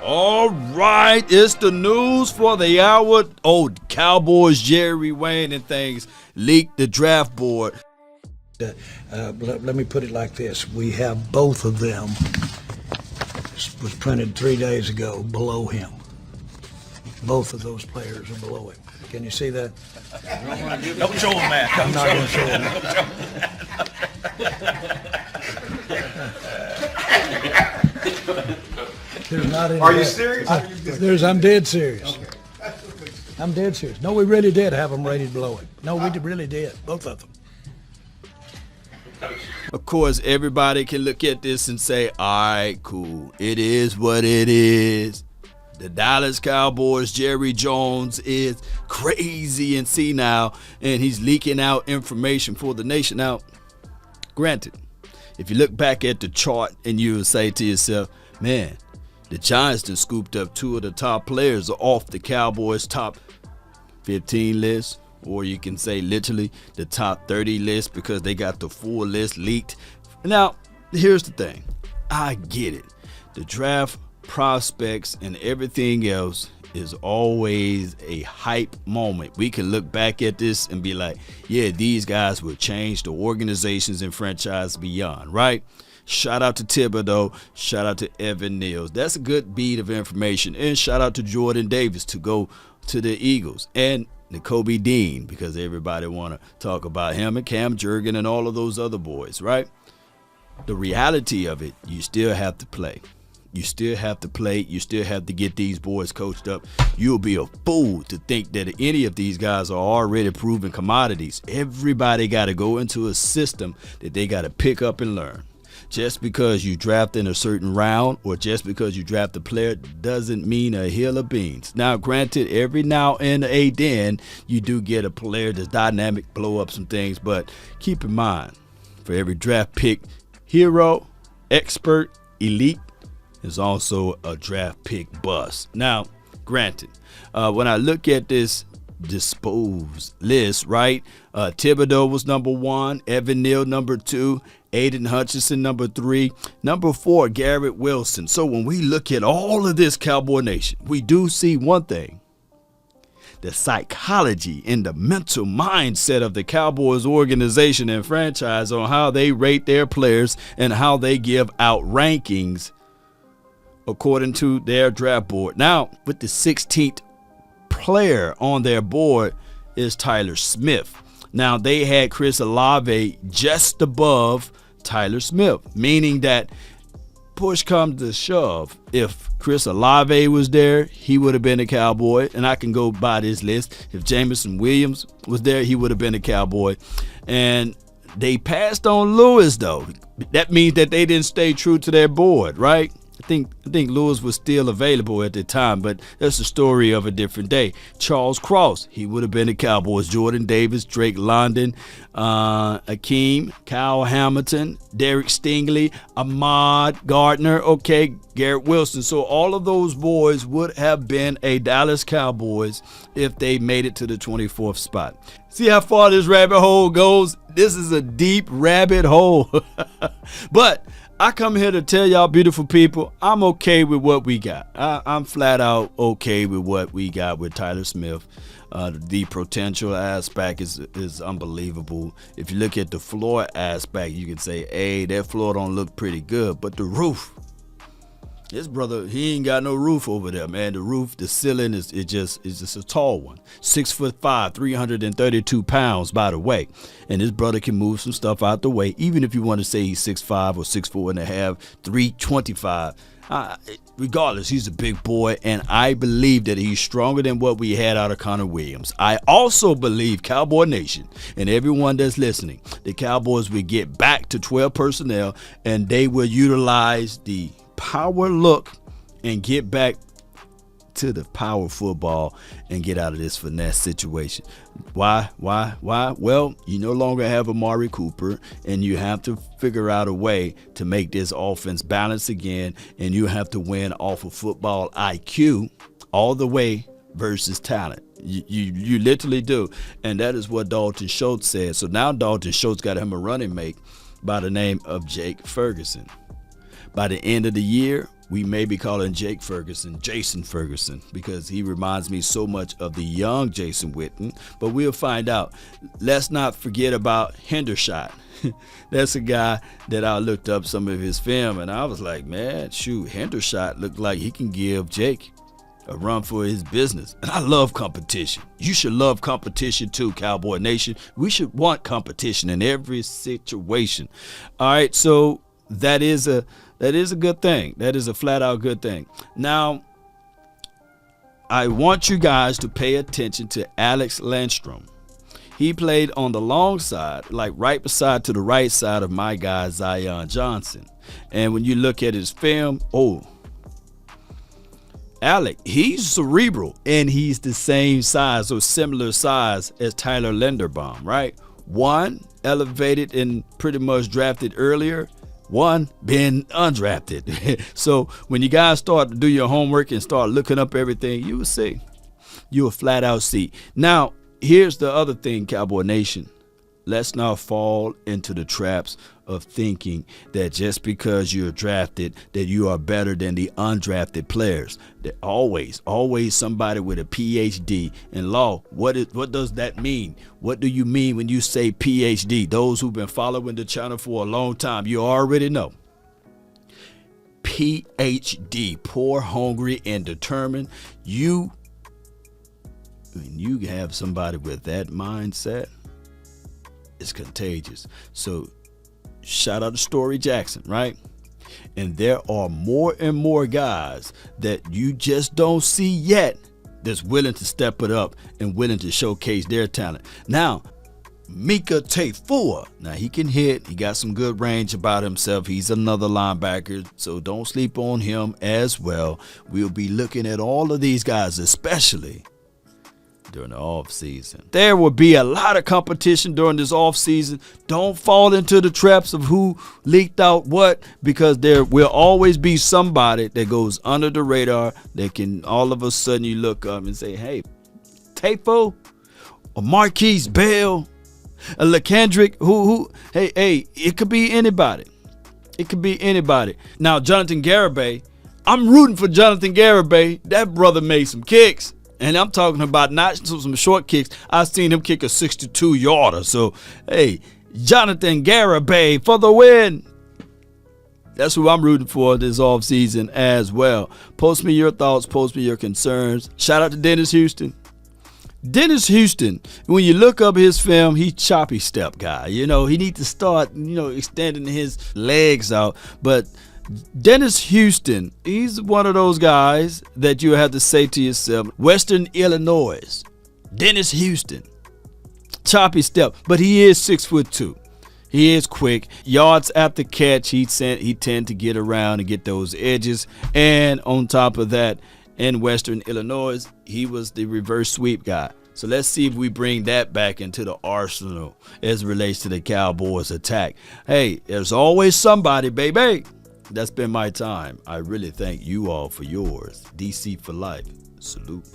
All right, it's the news for the hour. Oh, Cowboys, Jerry Wayne and things leaked the draft board. Let me put it like this. We have both of them. This was printed 3 days ago below him. Both of those players are below him. Can you see that? Don't show him that. I'm not going to show him. Are you serious? I'm dead serious. I'm dead serious. No, we really did have them rated below him. No, we really did. Both of them. Of course, everybody can look at this and say, all right, cool. It is what it is. The Dallas Cowboys, Jerry Jones is crazy and senile, and he's leaking out information for the nation. Now, granted, if you look back at the chart and you would say to yourself, man, the Giants done scooped up 2 of the top players off the Cowboys' top 15 list, or you can say literally the top 30 list because they got the full list leaked. Now, here's the thing. I get it. The draft prospects and everything else is always a hype moment. We can look back at this and be like, yeah, these guys will change the organizations and franchise beyond, right? Shout out to Thibodeau. Shout out to Evan Neal. That's a good beat of information. And shout out to Jordan Davis to go to the Eagles. And Nakobe Dean, because everybody want to talk about him and Cam Jurgen and all of those other boys, right? The reality of it, you still have to play. You still have to play. You still have to get these boys coached up. You'll be a fool to think that any of these guys are already proven commodities. Everybody got to go into a system that they got to pick up and learn. Just because you draft in a certain round or just because you draft a player doesn't mean a hill of beans. Now, granted, every now and then you do get a player that's dynamic, blow up some things, but keep in mind, for every draft pick, hero, expert, elite, is also a draft pick bust. Now, granted, when I look at this disposed list, right? Thibodeau was number 1, Evan Neal number 2, Aiden Hutchinson number 3, number 4, Garrett Wilson. So when we look at all of this Cowboy Nation, we do see one thing. The psychology and the mental mindset of the Cowboys organization and franchise on how they rate their players and how they give out rankings according to their draft board. Now, with the 16th player on their board is Tyler Smith. Now, they had Chris Olave just above Tyler Smith, meaning that push comes to shove. If Chris Olave was there, he would have been a Cowboy, and I can go by this list. If Jameson Williams was there, he would have been a Cowboy. And they passed on Lewis, though. That means that they didn't stay true to their board, right? I think Lewis was still available at the time, but that's the story of a different day. Charles Cross, he would have been the Cowboys. Jordan Davis, Drake London, Akeem, Kyle Hamilton, Derek Stingley, Ahmad Gardner, Garrett Wilson. So all of those boys would have been a Dallas Cowboys if they made it to the 24th spot. See how far this rabbit hole goes? This is a deep rabbit hole. But I come here to tell y'all beautiful people, I'm okay with what we got. I'm flat out okay with what we got with Tyler Smith. The potential aspect is unbelievable. If you look at the floor aspect, you can say, hey, that floor don't look pretty good. But the roof, this brother, he ain't got no roof over there, man. The roof, the ceiling is just a tall one. 6'5", 332 pounds, by the way. And this brother can move some stuff out the way, even if you want to say he's 6'5" or 6'4" and a half, 325. Regardless, he's a big boy, and I believe that he's stronger than what we had out of Connor Williams. I also believe, Cowboy Nation, and everyone that's listening, the Cowboys will get back to 12 personnel, and they will utilize the power look and get back to the power football and get out of this finesse situation. Why? Well, you no longer have Amari Cooper, and you have to figure out a way to make this offense balance again, and you have to win off of football IQ all the way versus talent. You literally do, and that is what Dalton Schultz said. So now Dalton Schultz got him a running mate by the name of Jake Ferguson. By the end of the year, we may be calling Jake Ferguson Jason Ferguson because he reminds me so much of the young Jason Witten, but we'll find out. Let's not forget about Hendershot. That's a guy that I looked up some of his film, and I was like, man, shoot, Hendershot looked like he can give Jake a run for his business. And I love competition. You should love competition too, Cowboy Nation. We should want competition in every situation. All right, so that is a good thing. That is a flat out good thing. Now, I want you guys to pay attention to Alex Landstrom. He played on the long side, like right beside to the right side of my guy Zion Johnson. And when you look at his film, Alec, he's cerebral, and he's the same size or similar size as Tyler Linderbaum, right? One elevated and pretty much drafted earlier, one being undrafted. So when you guys start to do your homework and start looking up everything, you will see. You will flat out see. Now, here's the other thing, Cowboy Nation. Let's not fall into the traps of thinking that just because you're drafted that you are better than the undrafted players. That always somebody with a PhD in law. What does that mean? What do you mean when you say PhD? Those who've been following the channel for a long time, you already know. PhD, poor, hungry, and determined. When you have somebody with that mindset, it's contagious. So shout out to Story Jackson, right? And there are more and more guys that you just don't see yet that's willing to step it up and willing to showcase their talent. Now, Mika Tafua, now he can hit. He got some good range about himself. He's another linebacker, so don't sleep on him as well. We'll be looking at all of these guys, especially during the off season. There will be a lot of competition during this off season. Don't fall into the traps of who leaked out what, because there will always be somebody that goes under the radar that can all of a sudden you look up and say, hey, Tafo or Marquise Bell, a LaKendrick, hey, it could be anybody. It could be anybody. Now, Jonathan Garabay, I'm rooting for Jonathan Garabay. That brother made some kicks. And I'm talking about not some short kicks. I've seen him kick a 62-yarder. So, hey, Jonathan Garabay for the win. That's who I'm rooting for this offseason as well. Post me your thoughts. Post me your concerns. Shout out to Dennis Houston. Dennis Houston, when you look up his film, he's choppy step guy. You know, he needs to start, extending his legs out. But Dennis Houston, he's one of those guys that you have to say to yourself, Western Illinois, Dennis Houston, choppy step, but he is 6'2". He is quick. Yards after catch, he tend to get around and get those edges. And on top of that, in Western Illinois, he was the reverse sweep guy. So let's see if we bring that back into the arsenal as it relates to the Cowboys attack. Hey, there's always somebody, baby. That's been my time. I really thank you all for yours. DC for life. Salute.